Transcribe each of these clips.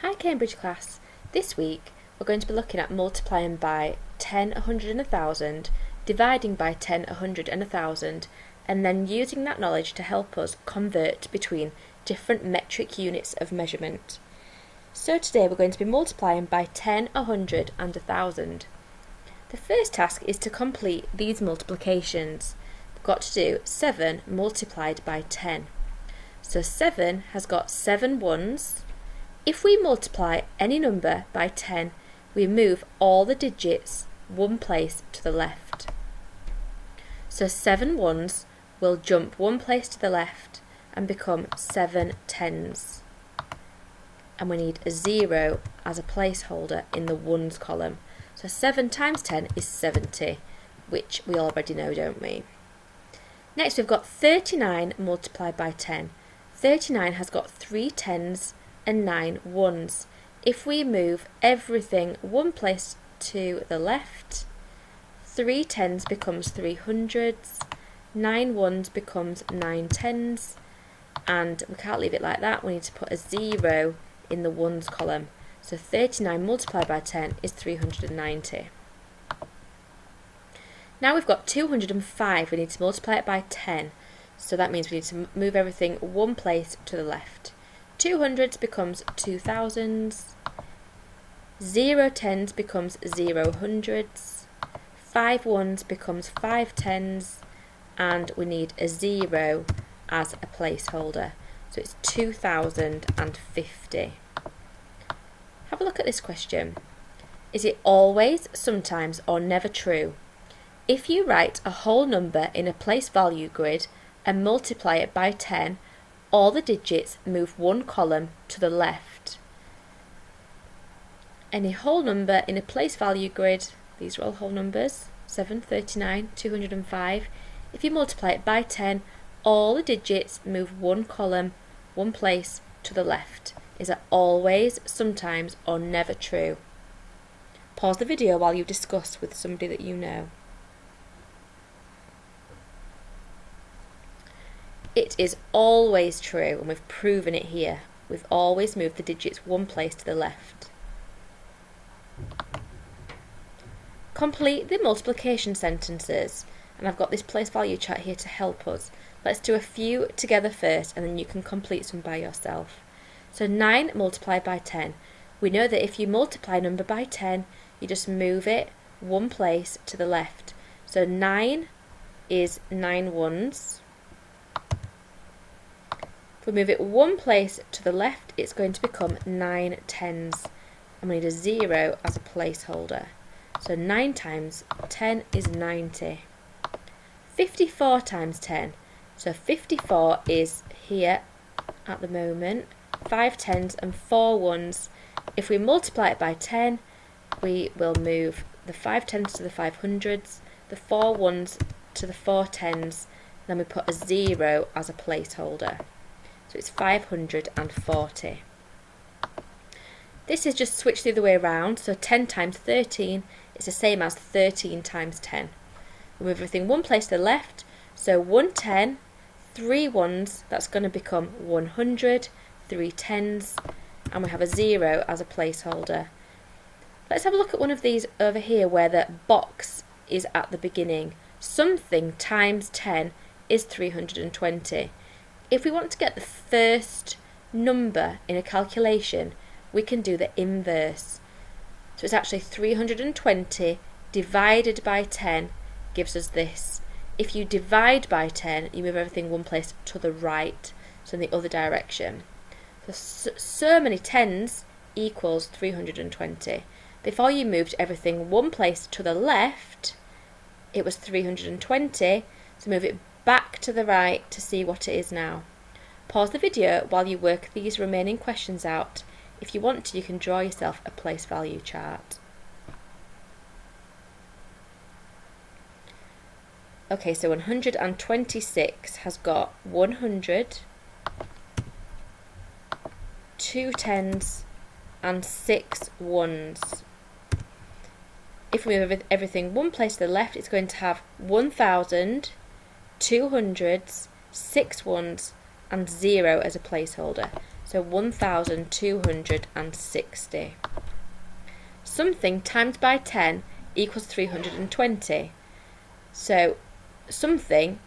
Hi Cambridge class. This week we're going to be looking at multiplying by 10, 100 and 1000, dividing by 10, 100 and 1000, and then using that knowledge to help us convert between different metric units of measurement. So today we're going to be multiplying by 10, 100 and 1000. The first task is to complete these multiplications. We've got to do 7 multiplied by 10. So 7 has got 7 ones. If we multiply any number by 10, we move all the digits one place to the left. So 7 ones will jump one place to the left and become 7 tens. And we need a 0 as a placeholder in the ones column. So 7 times 10 is 70, which we already know, don't we? Next we've got 39 multiplied by 10. 39 has got 3 tens and 9 ones. If we move everything one place to the left, 3 tens becomes 3 hundreds, 9 ones becomes 9 tens, and we can't leave it like that, we need to put a 0 in the ones column. So 39 multiplied by 10 is 390. Now we've got 205, we need to multiply it by 10. So that means we need to move everything one place to the left. 200s becomes 2000s, 0 tens becomes 0 hundreds, 5 ones becomes 5 tens, and we need a 0 as a placeholder. So it's 2050. Have a look at this question. Is it always, sometimes, or never true? If you write a whole number in a place value grid and multiply it by 10, all the digits move one column to the left. Any whole number in a place value grid, these are all whole numbers, 7, 39, 205. If you multiply it by 10, all the digits move one column, one place to the left. Is that always, sometimes, or never true? Pause the video while you discuss with somebody that you know. It is always true, and we've proven it here. We've always moved the digits one place to the left. Complete the multiplication sentences, and I've got this place value chart here to help us. Let's do a few together first, and then you can complete some by yourself. So 9 multiplied by 10. We know that if you multiply a number by 10, you just move it one place to the left. So 9 is 9 ones. If we move it one place to the left, it's going to become 9 tens. And we need a 0 as a placeholder. So 9 times 10 is 90. 54 times 10. So 54 is here at the moment. 5 tens and 4 ones. If we multiply it by 10, we will move the 5 tens to the 500s, the 4 ones to the 4 tens, then we put a 0 as a placeholder. So it's 540. This is just switched the other way around, so 10 times 13 is the same as 13 times 10. We move everything one place to the left, so 110, 3 ones, that's going to become 100, 3 tens, and we have a 0 as a placeholder. Let's have a look at one of these over here where the box is at the beginning. Something times 10 is 320. If we want to get the first number in a calculation, we can do the inverse. So it's actually 320 divided by 10 gives us this. If you divide by 10, you move everything one place to the right, so in the other direction. So many tens equals 320. Before you moved everything one place to the left, it was 320, so move it back to the right to see what it is now. Pause the video while you work these remaining questions out. If you want to, you can draw yourself a place value chart. Okay, so 126 has got 100, 2 tens and 6 ones. If we move everything one place to the left, it's going to have 1000, 200s, 6 ones and 0 as a placeholder. So 1260. Something times by 10 equals 320. So something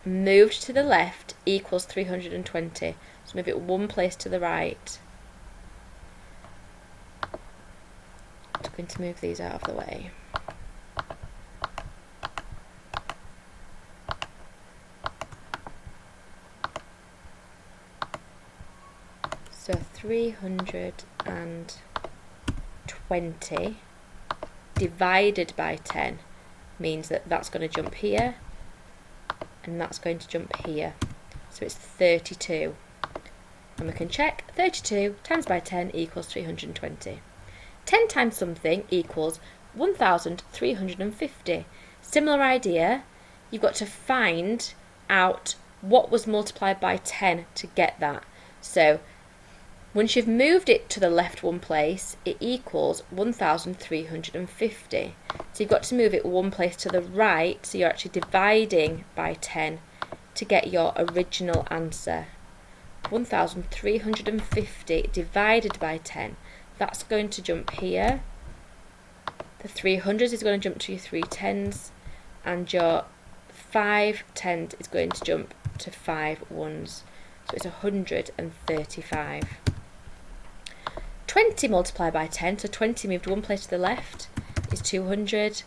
moved to the left equals 320. So move it one place to the right. I'm going to move these out of the way. So 320 divided by 10 means that that's going to jump here and that's going to jump here. So it's 32. And we can check 32 times by 10 equals 320. 10 times something equals 1350. Similar idea, you've got to find out what was multiplied by 10 to get that. So once you've moved it to the left one place, it equals 1350. So you've got to move it one place to the right, so you're actually dividing by 10 to get your original answer. 1350 divided by 10. That's going to jump here. The 300s is going to jump to your 3 tens, and your 5 tens is going to jump to 5 ones. So it's 135. 20 multiplied by 10, so 20 moved one place to the left, is 200.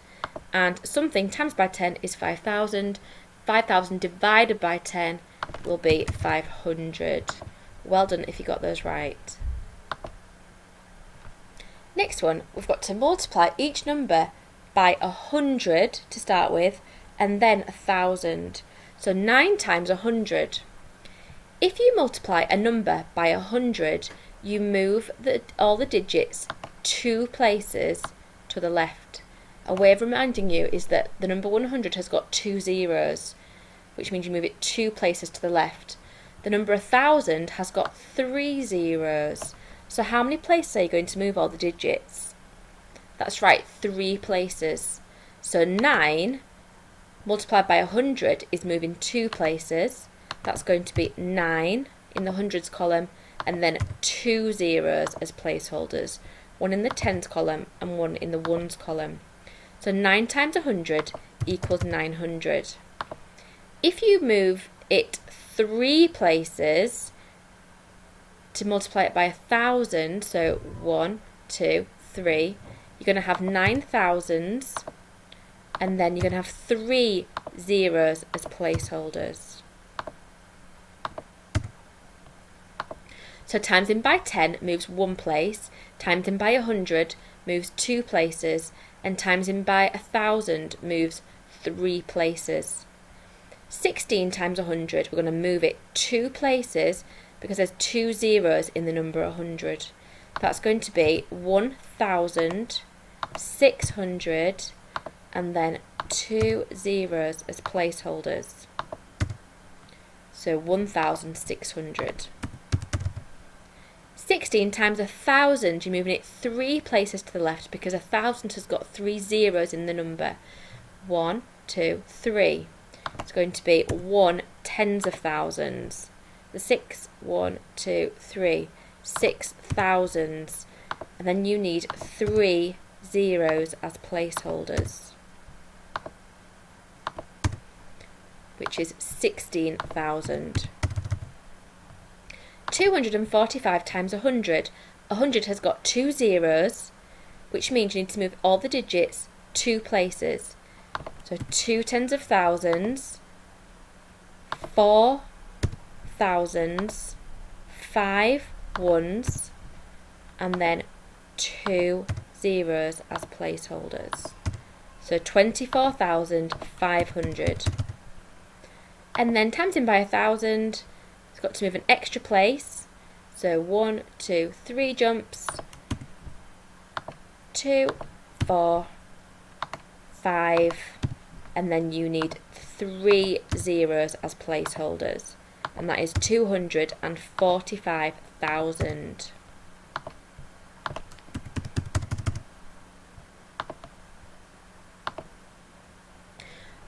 And something times by 10 is 5,000. 5,000 divided by 10 will be 500. Well done if you got those right. Next one, we've got to multiply each number by 100 to start with, and then 1,000. So 9 times 100. If you multiply a number by 100, you move all the digits 2 places to the left. A way of reminding you is that the number 100 has got 2 zeros, which means you move it 2 places to the left. The number 1,000 has got 3 zeros. So how many places are you going to move all the digits? That's right, 3 places. So 9 multiplied by 100 is moving 2 places. That's going to be 9 in the hundreds column, and then 2 zeros as placeholders. 1 in the tens column and 1 in the ones column. So 9 times 100 equals 900. If you move it 3 places to multiply it by 1,000, so 1, 2, 3, you're going to have 9,000s, and then you're going to have 3 zeros as placeholders. So times in by 10 moves 1 place, times in by 100 moves 2 places, and times in by 1,000 moves 3 places. 16 times 100, we're going to move it 2 places because there's 2 zeros in the number 100. That's going to be 1,600 and then 2 zeros as placeholders. So 1,600. 16 times 1,000, you're moving it 3 places to the left because 1,000 has got 3 zeros in the number. 1, 2, 3. It's going to be 1 tens of thousands. The 6, 1, 2, 3, 6 thousands. And then you need 3 zeros as placeholders, which is 16,000. 245 times 100. 100 has got 2 zeros, which means you need to move all the digits 2 places. So 2 tens of thousands, 4 thousands, 5 ones, and then 2 zeros as placeholders. So 24,500. And then times in by 1,000, it's got to move an extra place. So 1, 2, 3 jumps, 2, 4, 5, and then you need 3 zeros as placeholders, and that is 245,000.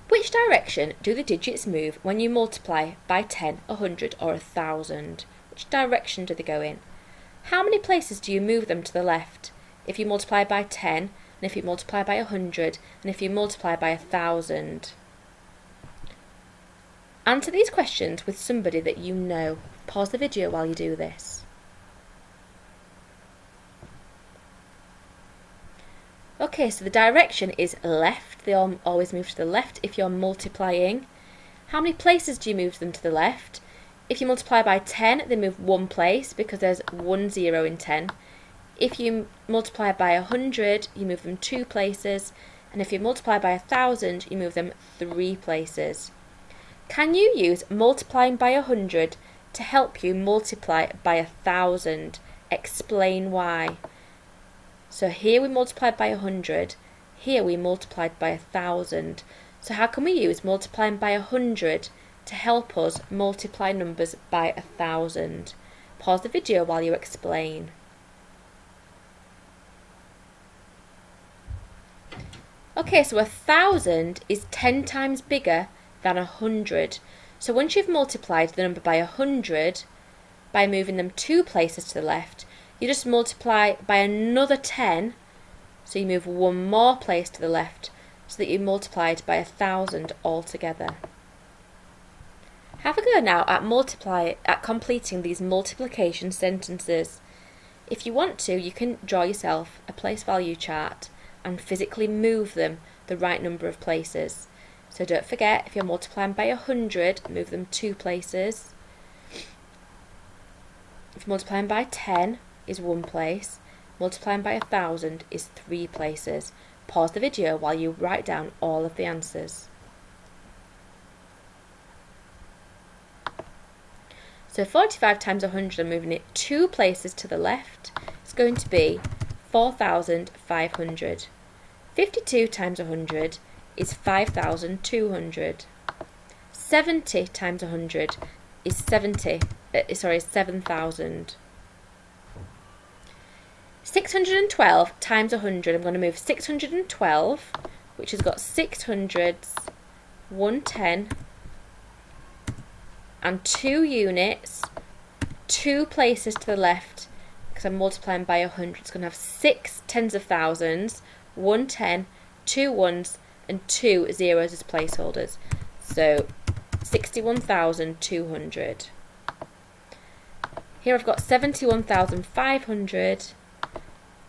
Which direction do the digits move when you multiply by 10, 100 or 1,000? which direction do they go in? How many places do you move them to the left? If you multiply by 10, and if you multiply by 100, and if you multiply by 1,000. Answer these questions with somebody that you know. Pause the video while you do this. Okay, so the direction is left. They always move to the left if you're multiplying. How many places do you move them to the left? If you multiply by 10, they move one place because there's 1 0 in 10. If you multiply by 100, you move them 2 places. And if you multiply by 1,000, you move them 3 places. Can you use multiplying by 100 to help you multiply by 1,000? Explain why. So here we multiplied by 100, here we multiplied by 1,000. So how can we use multiplying by 100 to help us multiply numbers by 1,000? Pause the video while you explain. Okay, so 1,000 is 10 times bigger than 100. So once you've multiplied the number by 100, by moving them 2 places to the left, you just multiply by another 10, so you move 1 more place to the left, so that you multiplied by 1,000 altogether. Have a go now at completing these multiplication sentences. If you want to, you can draw yourself a place value chart and physically move them the right number of places. So don't forget, if you're multiplying by 100, move them 2 places. If you're multiplying by 10, is 1 place. Multiplying by 1,000 is 3 places. Pause the video while you write down all of the answers. So 45 times 100, I'm moving it 2 places to the left. It's going to be 4,500. 52 times 100 is 5,200. 70 times 100 is 7,000. 612 times 100, I'm going to move 612, which has got 6 hundreds, 110, and 2 units, 2 places to the left, because I'm multiplying by 100. It's going to have 6 tens of thousands, 110, 2 ones, and 2 zeros as placeholders. So 61,200. Here I've got 71,500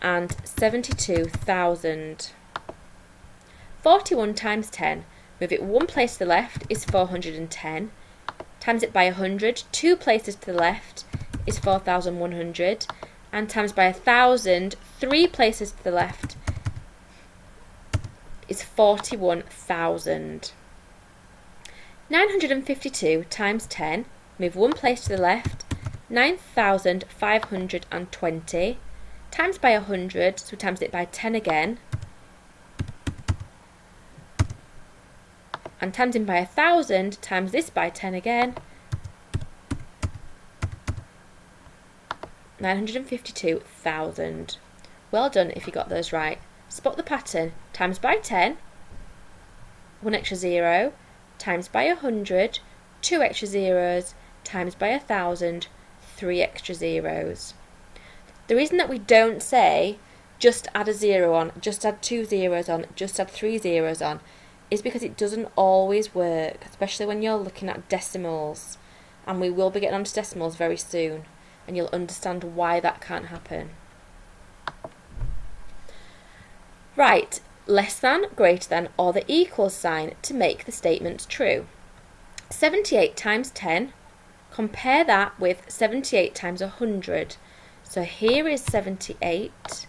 and 72,000. 41 times 10, move it 1 place to the left is 410, times it by 100, 2 places to the left is 4,100, and times by 1,000, 3 places to the left is 41,000. 952 times 10, move 1 place to the left, 9,520, times by 100, so we times it by 10 again, and times in by 1,000, times this by 10 again, 952,000. Well done if you got those right. Spot the pattern. Times by 10, 1 extra 0, times by 100, 2 extra zeros, times by 1,000, 3 extra zeros. The reason that we don't say just add a 0 on, just add 2 zeros on, just add 3 zeros on, is because it doesn't always work, especially when you're looking at decimals. And we will be getting onto decimals very soon, and you'll understand why that can't happen. Right, less than, greater than, or the equals sign to make the statement true. 78 times 10, compare that with 78 times 100. So here is 78.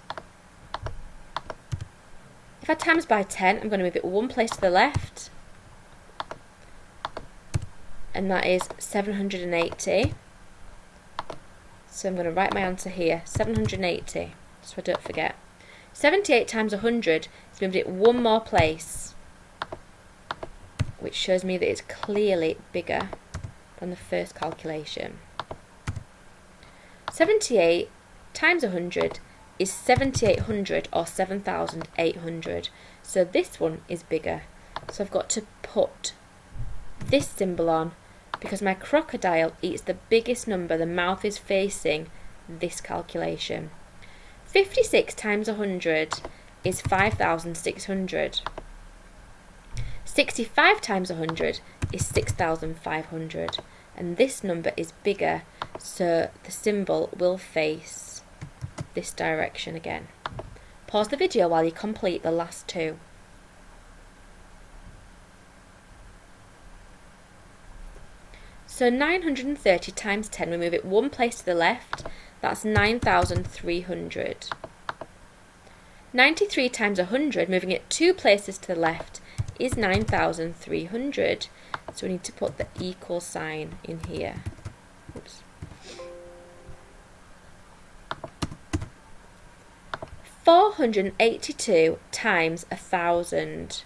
If I times by 10, I'm going to move it 1 place to the left, and that is 780. So I'm going to write my answer here, 780, so I don't forget. 78 times 100 is moved it 1 more place, which shows me that it's clearly bigger than the first calculation. 78 times 100 is 7,800 or 7,800. So this one is bigger. So I've got to put this symbol on because my crocodile eats the biggest number. The mouth is facing this calculation. 56 times 100 is 5,600. 65 times 100 is 6,500. And this number is bigger, so the symbol will face this direction again. Pause the video while you complete the last two. So 930 times 10, we move it one place to the left, that's 9,300. 93 times 100, moving it two places to the left, is 9,300. So we need to put the equal sign in here. Oops. 482 times 1,000.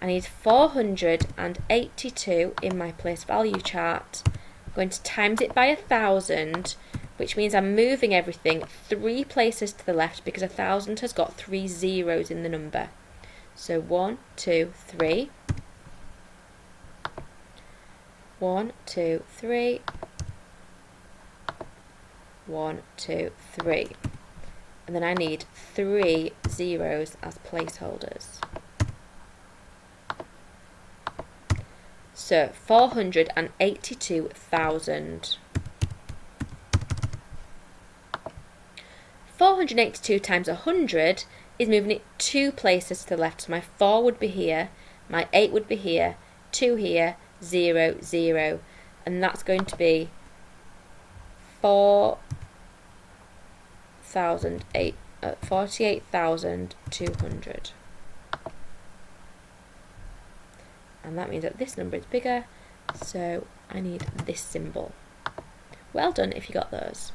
I need 482 in my place value chart. I'm going to times it by 1,000, which means I'm moving everything three places to the left because 1,000 has got 3 zeros in the number. So 1, 2, 3. 1, 2, 3. 1, 2, 3. And then I need 3 zeros as placeholders. So 482,000. 482 times 100 is moving it two places to the left. So my 4 would be here, my 8 would be here, 2 here, 0, 0. And that's going to be 48,200. And that means that this number is bigger, so I need this symbol. Well done if you got those.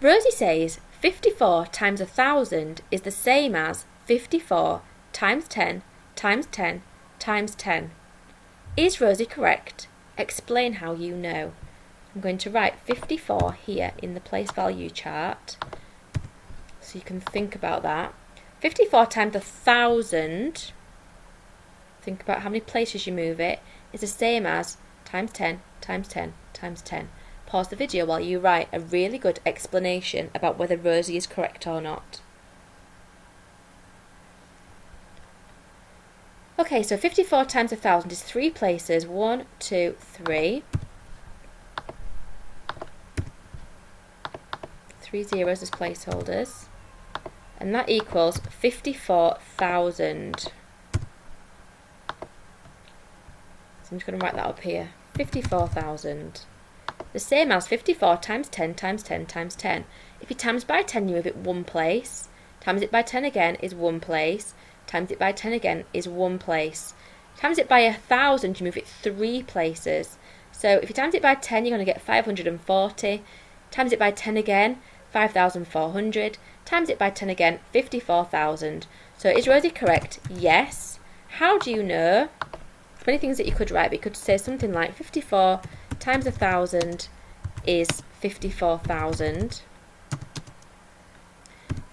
Rosie says 54 times 1,000 is the same as 54 times 10 times 10 times 10. Is Rosie correct? Explain how you know. I'm going to write 54 here in the place value chart, so you can think about that. 54 times 1,000, think about how many places you move it, is the same as times 10 times 10 times 10. Pause the video while you write a really good explanation about whether Rosie is correct or not. Okay, so 54 times 1,000 is three places. 1, 2, 3. 3 zeros as placeholders. And that equals 54,000. So I'm just going to write that up here. 54,000. The same as 54 times 10 times 10 times 10. If you times by 10, you move it one place. Times it by 10 again is one place. Times it by 10 again is one place. Times it by 1,000, you move it three places. So if you times it by 10, you're going to get 540. Times it by 10 again, 5,400. Times it by 10 again, 54,000. So is Rosie correct? Yes. How do you know? There's many things that you could write, but you could say something like 54 times 1,000 is 54,000.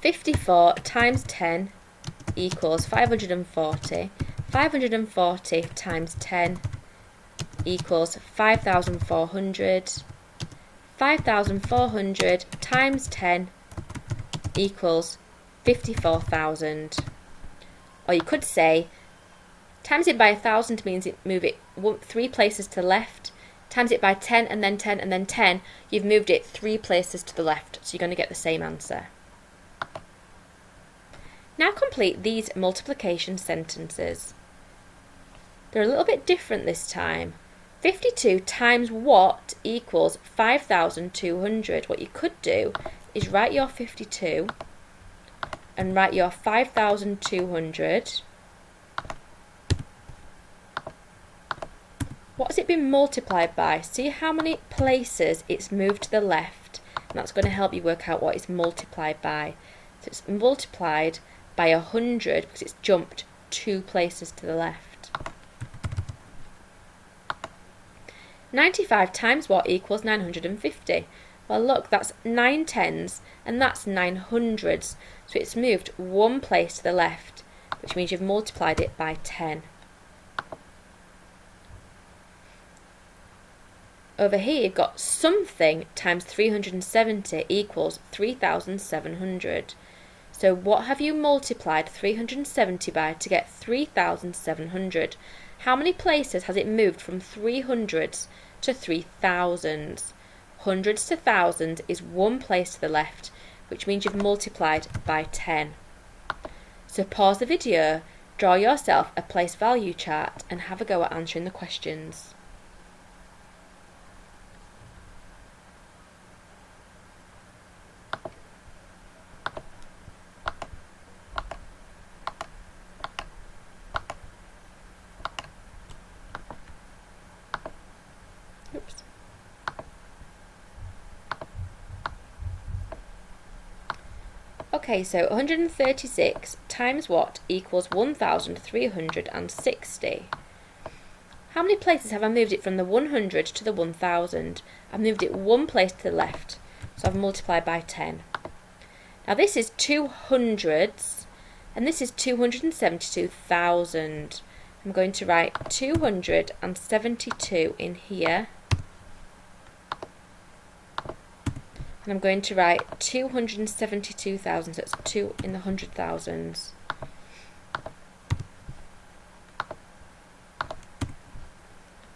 54 times 10 equals 540. 540 times 10 equals 5,400. 5,400 times 10 equals 54,000. Or you could say, times it by 1,000 means move it three places to the left. Times it by 10 and then 10 and then 10, you've moved it three places to the left. So you're going to get the same answer. Now complete these multiplication sentences. They're a little bit different this time. 52 times what equals 5,200. What you could do is write your 52 and write your 5,200. What has it been multiplied by? See how many places it's moved to the left. And that's going to help you work out what it's multiplied by. So it's multiplied by 100 because it's jumped two places to the left. 95 times what equals 950? Well look, that's 9 tens and that's 9 hundreds. So it's moved one place to the left, which means you've multiplied it by 10. over here you've got something times 370 equals 3,700. So what have you multiplied 370 by to get 3,700? How many places has it moved from 300s to 3,000s? Hundreds to thousands is one place to the left, which means you've multiplied by 10. So pause the video, draw yourself a place value chart and have a go at answering the questions. Oops. Okay, so 136 times what equals 1,360? How many places have I moved it from the 100 to the 1,000? I've moved it one place to the left, so I've multiplied by 10. Now this is 200s, and this is 272,000. I'm going to write 272 in here. And I'm going to write 272,000, so it's 2 in the 100,000s.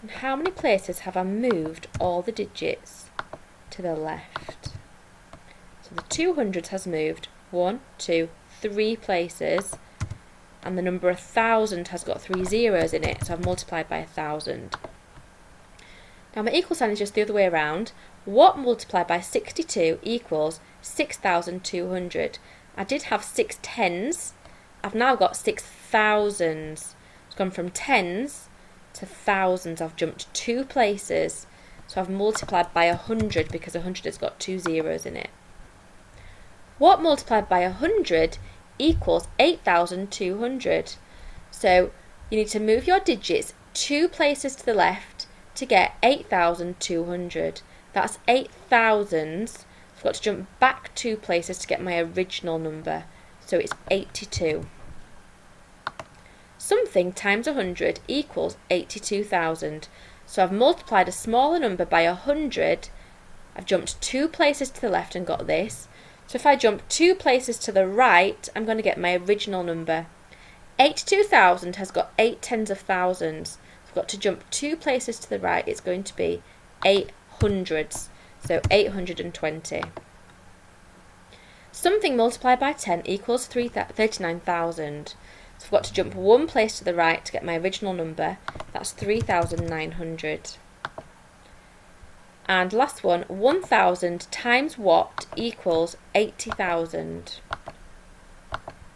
And how many places have I moved all the digits to the left? So the 200s has moved 1, 2, 3 places, and the number 1,000 has got 3 zeros in it, so I've multiplied by 1,000. Now my equal sign is just the other way around. What multiplied by 62 equals 6,200? I did have 6 tens. I've now got 6 thousands. It's gone from tens to thousands. I've jumped 2 places. So I've multiplied by 100 because 100 has got 2 zeros in it. What multiplied by 100 equals 8,200? So you need to move your digits 2 places to the left to get 8,200. That's 8 thousands. I've got to jump back 2 places to get my original number. So it's 82. Something times 100 equals 82,000. So I've multiplied a smaller number by 100. I've jumped 2 places to the left and got this. So if I jump 2 places to the right, I'm going to get my original number. 82,000 has got 8 tens of thousands. I've got to jump 2 places to the right. It's going to be 8 hundreds, so 820. Something multiplied by 10 equals 39,000. So I've got to jump 1 place to the right to get my original number. That's 3,900. And last one, 1,000 times what equals 80,000.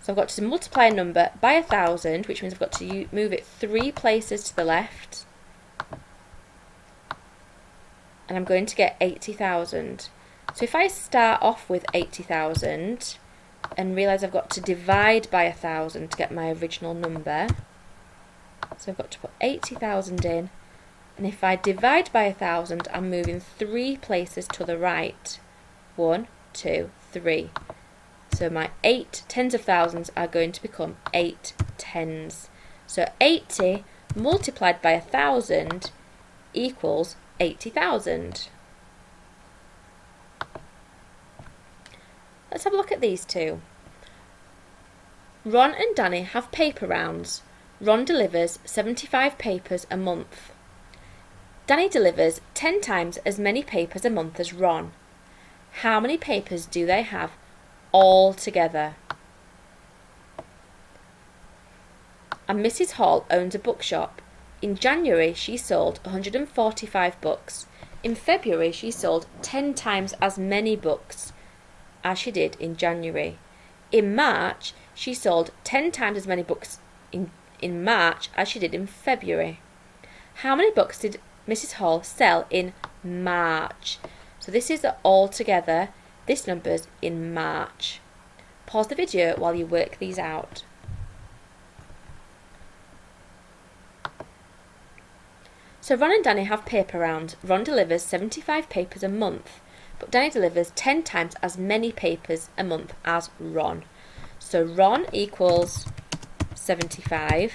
So I've got to multiply a number by 1,000, which means I've got to move it 3 places to the left. And I'm going to get 80,000. So if I start off with 80,000 and realise I've got to divide by 1,000 to get my original number, so I've got to put 80,000 in, and if I divide by 1,000, I'm moving 3 places to the right. 1, 2, 3. So my 8 tens of thousands are going to become 8 tens. So 80 multiplied by 1,000 equals 80,000. Let's have a look at these two. Ron and Danny have paper rounds. Ron delivers 75 papers a month. Danny delivers 10 times as many papers a month as Ron. How many papers do they have all together? And Mrs. Hall owns a bookshop. In January, she sold 145 books. In February, she sold 10 times as many books as she did in January. In March, she sold 10 times as many books in March as she did in February. How many books did Mrs. Hall sell in March? So this is all together. This number's in March. Pause the video while you work these out. So Ron and Danny have paper rounds. Ron delivers 75 papers a month, but Danny delivers 10 times as many papers a month as Ron. So Ron equals 75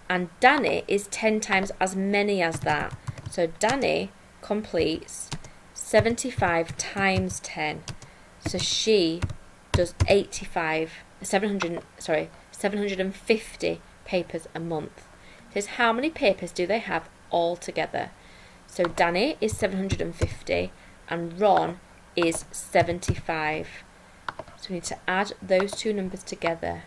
and Danny is 10 times as many as that. So Danny completes 75 times 10. So she does 750 papers a month. It says how many papers do they have all together? So Danny is 750 and Ron is 75. So we need to add those two numbers together.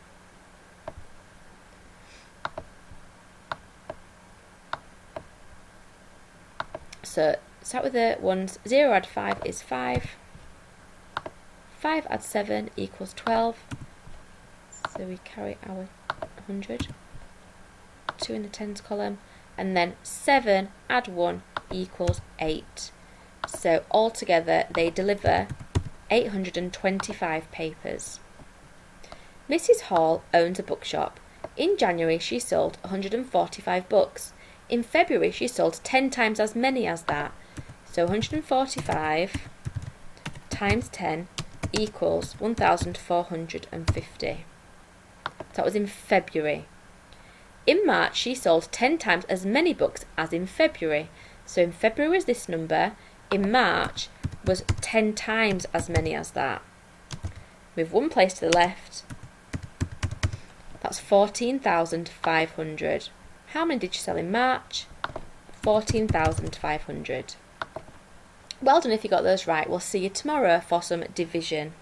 So start with the ones. 0 add 5 is 5. 5 add 7 equals 12. So we carry our 100. 2 in the tens column. And then 7 add 1 equals 8. So altogether they deliver 825 papers. Mrs. Hall owns a bookshop. In January she sold 145 books. In February she sold 10 times as many as that. So 145 times 10 equals 1,450. That was in February. In March she sold 10 times as many books as in February. So in February was this number. In March was 10 times as many as that. Move one place to the left. That's 14,500. How many did you sell in March? 14,500. Well done if you got those right. We'll see you tomorrow for some division.